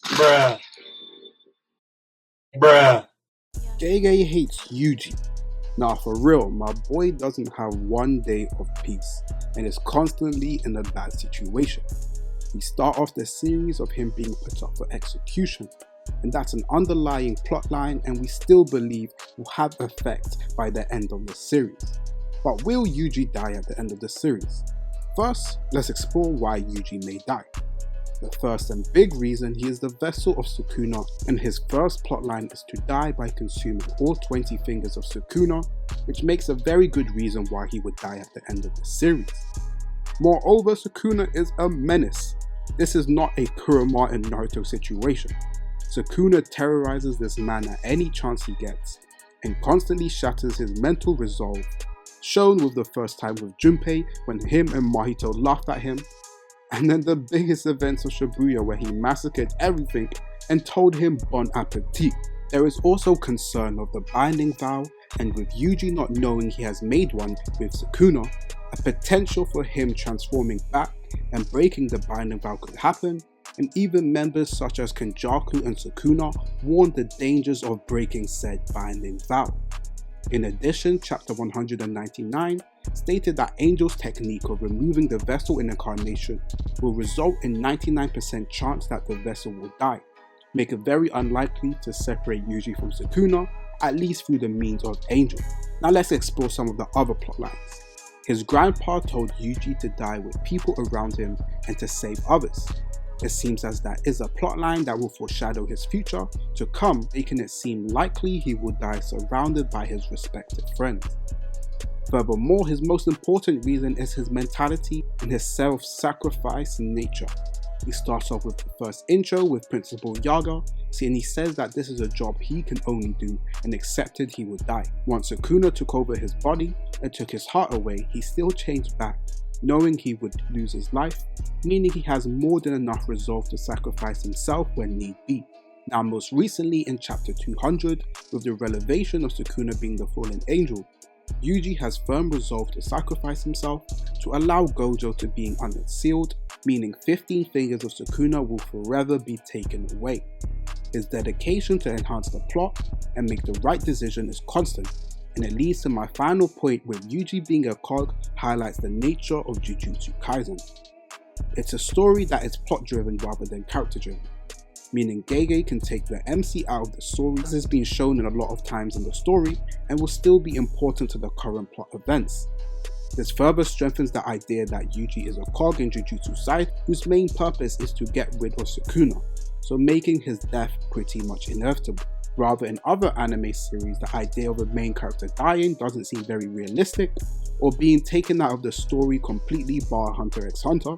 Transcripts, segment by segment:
Bruh. Bruh. Gege hates Yuji. Now for real, my boy doesn't have one day of peace and is constantly in a bad situation. We start off the series of him being put up for execution, and that's an underlying plotline and we still believe will have effect by the end of the series. But will Yuji die at the end of the series? First, let's explore why Yuji may die. The first and big reason, he is the vessel of Sukuna, and his first plotline is to die by consuming all 20 fingers of Sukuna, which makes a very good reason why he would die at the end of the series. Moreover, Sukuna is a menace. This is not a Kurama and Naruto situation. Sukuna terrorizes this man at any chance he gets, and constantly shatters his mental resolve, shown with the first time with Junpei when him and Mahito laughed at him, and then the biggest events of Shibuya where he massacred everything and told him bon appetit. There is also concern of the binding vow, and with Yuji not knowing he has made one with Sukuna, a potential for him transforming back and breaking the binding vow could happen, and even members such as Kenjaku and Sukuna warned the dangers of breaking said binding vow. In addition, chapter 199 stated that Angel's technique of removing the vessel in incarnation will result in 99% chance that the vessel will die, make it very unlikely to separate Yuji from Sukuna, at least through the means of Angel. Now let's explore some of the other plotlines. His grandpa told Yuji to die with people around him and to save others. It seems as that is a plotline that will foreshadow his future to come, making it seem likely he will die surrounded by his respective friends. Furthermore, his most important reason is his mentality and his self-sacrifice nature. He starts off with the first intro with Principal Yaga, and he says that this is a job he can only do and accepted he would die. Once Sukuna took over his body and took his heart away, he still changed back, knowing he would lose his life, meaning he has more than enough resolve to sacrifice himself when need be. Now most recently in chapter 200, with the revelation of Sukuna being the fallen angel, Yuji has firm resolve to sacrifice himself to allow Gojo to being unsealed, meaning 15 fingers of Sukuna will forever be taken away. His dedication to enhance the plot and make the right decision is constant, and it leads to my final point where Yuji being a cog highlights the nature of Jujutsu Kaisen. It's a story that is plot driven rather than character driven, meaning Gege can take the MC out of the story as has been shown in a lot of times in the story and will still be important to the current plot events. This further strengthens the idea that Yuji is a cog in Jujutsu side whose main purpose is to get rid of Sukuna, so making his death pretty much inevitable. Rather, in other anime series, the idea of a main character dying doesn't seem very realistic or being taken out of the story completely bar Hunter x Hunter.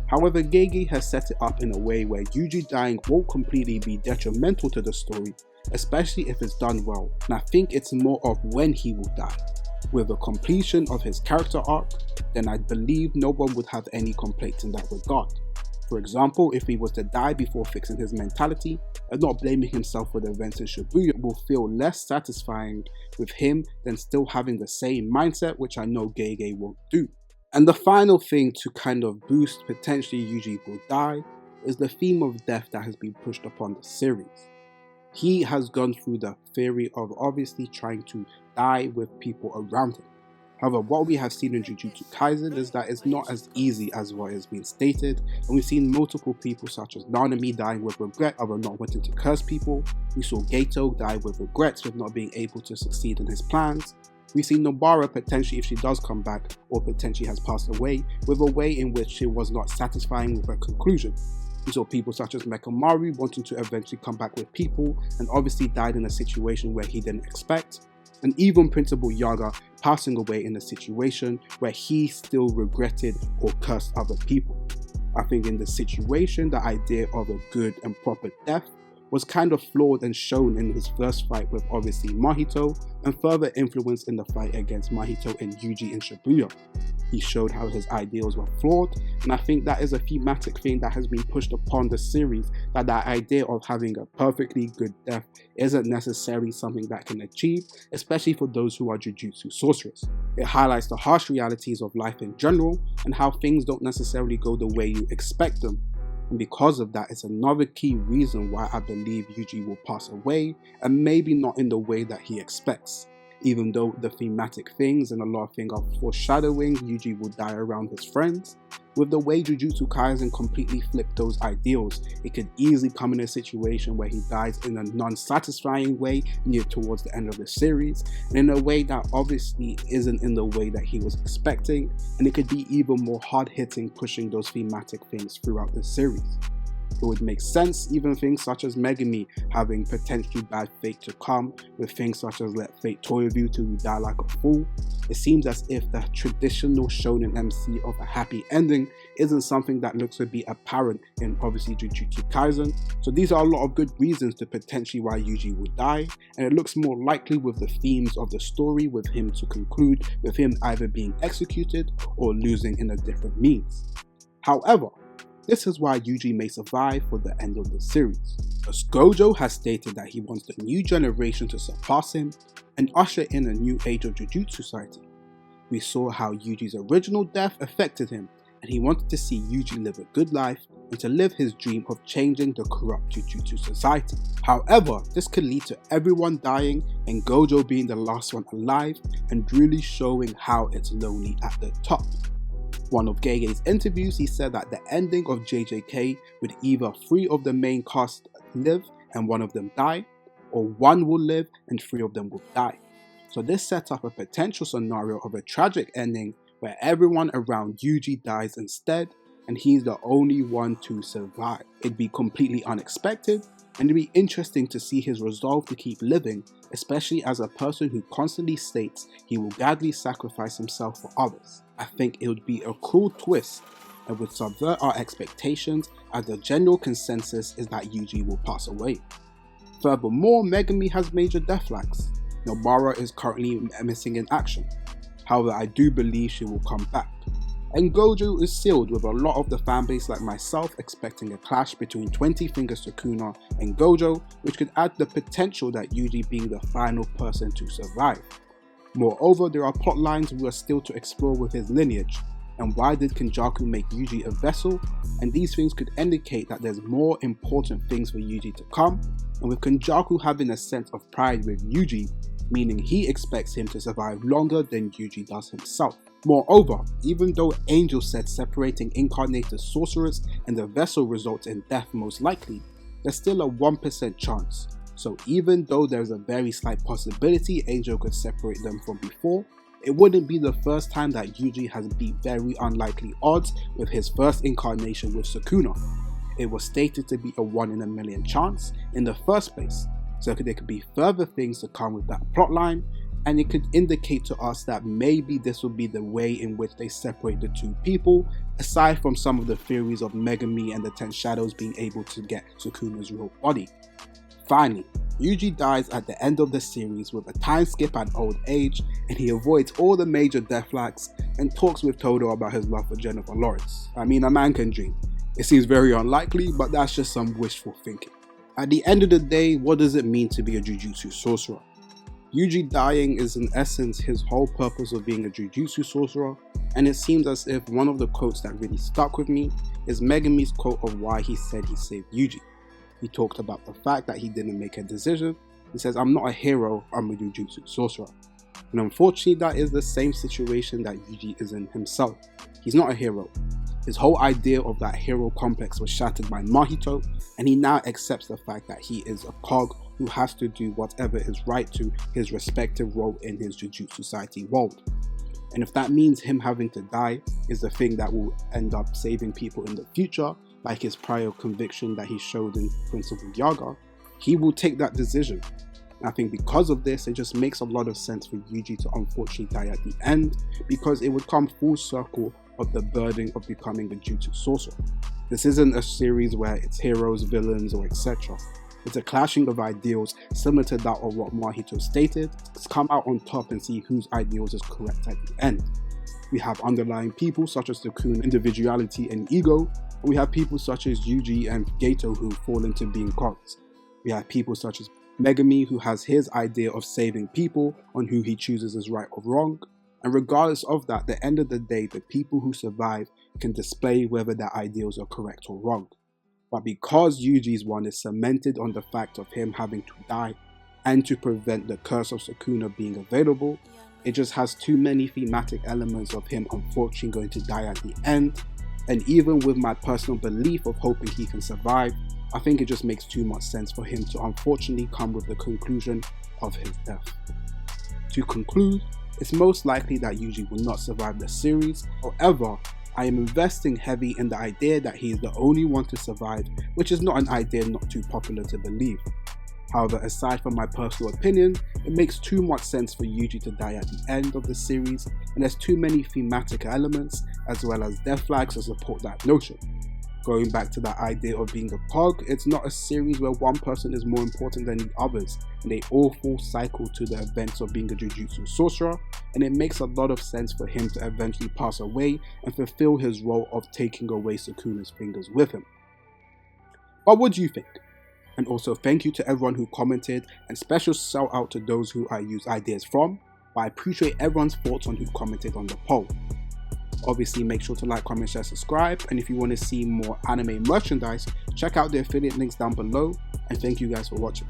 However, Gege has set it up in a way where Yuji dying won't completely be detrimental to the story, especially if it's done well, and I think it's more of when he will die. With the completion of his character arc, then I believe no one would have any complaints in that regard. For example, if he was to die before fixing his mentality and not blaming himself for the events in Shibuya will feel less satisfying with him than still having the same mindset, which I know Gege won't do. And the final thing to kind of boost potentially Yuji will die is the theme of death that has been pushed upon the series. He has gone through the theory of obviously trying to die with people around him. However, what we have seen in Jujutsu Kaisen is that it's not as easy as what has been stated, and we've seen multiple people such as Nanami dying with regret over not wanting to curse people. We saw Geto die with regrets with not being able to succeed in his plans. We see Nobara potentially, if she does come back or potentially has passed away, with a way in which she was not satisfying with her conclusion. We saw people such as Mekamaru wanting to eventually come back with people and obviously died in a situation where he didn't expect. And even Principal Yaga passing away in a situation where he still regretted or cursed other people. I think in this situation, the idea of a good and proper death was kind of flawed and shown in his first fight with obviously Mahito, and further influenced in the fight against Mahito and Yuji in Shibuya. He showed how his ideals were flawed, and I think that is a thematic thing that has been pushed upon the series, that idea of having a perfectly good death isn't necessarily something that can achieve, especially for those who are Jujutsu sorcerers. It highlights the harsh realities of life in general, and how things don't necessarily go the way you expect them. And because of that, it's another key reason why I believe Yuji will pass away, and maybe not in the way that he expects. Even though the thematic things and a lot of things are foreshadowing Yuji will die around his friends, with the way Jujutsu Kaisen completely flipped those ideals, it could easily come in a situation where he dies in a non-satisfying way near towards the end of the series, and in a way that obviously isn't in the way that he was expecting, and it could be even more hard-hitting, pushing those thematic things throughout the series. It would make sense, even things such as Megami having potentially bad fate to come, with things such as let fate toy with you till you die like a fool. It seems as if the traditional shonen MC of a happy ending isn't something that looks to be apparent in obviously Jujutsu Kaisen, so these are a lot of good reasons to potentially why Yuji will die, and it looks more likely with the themes of the story with him to conclude with him either being executed or losing in a different means. However, this is why Yuji may survive for the end of the series, as Gojo has stated that he wants the new generation to surpass him and usher in a new age of Jujutsu Society. We saw how Yuji's original death affected him, and he wanted to see Yuji live a good life and to live his dream of changing the corrupt Jujutsu Society. However, this could lead to everyone dying and Gojo being the last one alive, and really showing how it's lonely at the top. One of Gege's interviews, he said that the ending of JJK would either 3 of the main cast live and 1 of them die, or 1 will live and 3 of them will die. So this sets up a potential scenario of a tragic ending where everyone around Yuji dies instead, and he's the only one to survive. It'd be completely unexpected, and it'd be interesting to see his resolve to keep living, especially as a person who constantly states he will gladly sacrifice himself for others. I think it would be a cool twist and would subvert our expectations, as the general consensus is that Yuji will pass away. Furthermore, Megami has major death flags. Nobara is currently missing in action. However, I do believe she will come back. And Gojo is sealed, with a lot of the fanbase like myself expecting a clash between 20 Fingers Sukuna and Gojo, which could add the potential that Yuji being the final person to survive. Moreover, there are plot lines we are still to explore with his lineage, and why did Kenjaku make Yuji a vessel, and these things could indicate that there's more important things for Yuji to come, and with Kenjaku having a sense of pride with Yuji, meaning he expects him to survive longer than Yuji does himself. Moreover, even though Angel said separating incarnated sorcerers and the vessel results in death most likely, there's still a 1% chance. So even though there's a very slight possibility Angel could separate them from before, it wouldn't be the first time that Yuji has beat very unlikely odds with his first incarnation with Sukuna. It was stated to be a 1 in a million chance in the first place, so there could be further things to come with that plotline, and it could indicate to us that maybe this will be the way in which they separate the 2 people, aside from some of the theories of Megami and the 10 Shadows being able to get Sukuna's real body. Finally, Yuji dies at the end of the series with a time skip at old age, and he avoids all the major death flags and talks with Todo about his love for Jennifer Lawrence. I mean, a man can dream. It seems very unlikely, but that's just some wishful thinking. At the end of the day, what does it mean to be a Jujutsu Sorcerer? Yuji dying is in essence his whole purpose of being a Jujutsu Sorcerer, and it seems as if one of the quotes that really stuck with me is Megami's quote of why he said he saved Yuji. He talked about the fact that he didn't make a decision. He says, "I'm not a hero, I'm a Jujutsu Sorcerer." And unfortunately, that is the same situation that Yuji is in himself. He's not a hero. His whole idea of that hero complex was shattered by Mahito, and he now accepts the fact that he is a cog who has to do whatever is right to his respective role in his Jujutsu Society world. And if that means him having to die is the thing that will end up saving people in the future, like his prior conviction that he showed in Principal Yaga, he will take that decision. And I think because of this, it just makes a lot of sense for Yuji to unfortunately die at the end, because it would come full circle of the burden of becoming a Jujutsu Sorcerer. This isn't a series where it's heroes, villains, or etc. It's a clashing of ideals similar to that of what Mahito stated. Let's come out on top and see whose ideals is correct at the end. We have underlying people such as Sukuna individuality and ego, and we have people such as Yuji and Gato who fall into being gods. We have people such as Megami who has his idea of saving people on who he chooses as right or wrong, and regardless of that, at the end of the day, the people who survive can display whether their ideals are correct or wrong. But because Yuji's one is cemented on the fact of him having to die and to prevent the curse of Sukuna being available, it just has too many thematic elements of him unfortunately going to die at the end, and even with my personal belief of hoping he can survive, I think it just makes too much sense for him to unfortunately come with the conclusion of his death. To conclude, it's most likely that Yuji will not survive the series. However, I am investing heavy in the idea that he is the only one to survive, which is not an idea not too popular to believe. However, aside from my personal opinion, it makes too much sense for Yuji to die at the end of the series, and there's too many thematic elements as well as death flags to support that notion. Going back to that idea of being a cog, it's not a series where one person is more important than the others, and they all full cycle to the events of being a Jujutsu Sorcerer, and it makes a lot of sense for him to eventually pass away and fulfill his role of taking away Sukuna's fingers with him. But what do you think? And also thank you to everyone who commented, and special shout out to those who I use ideas from, but I appreciate everyone's thoughts on who commented on the poll. Obviously make sure to like, comment, share, subscribe, and if you want to see more anime merchandise, check out the affiliate links down below, and thank you guys for watching.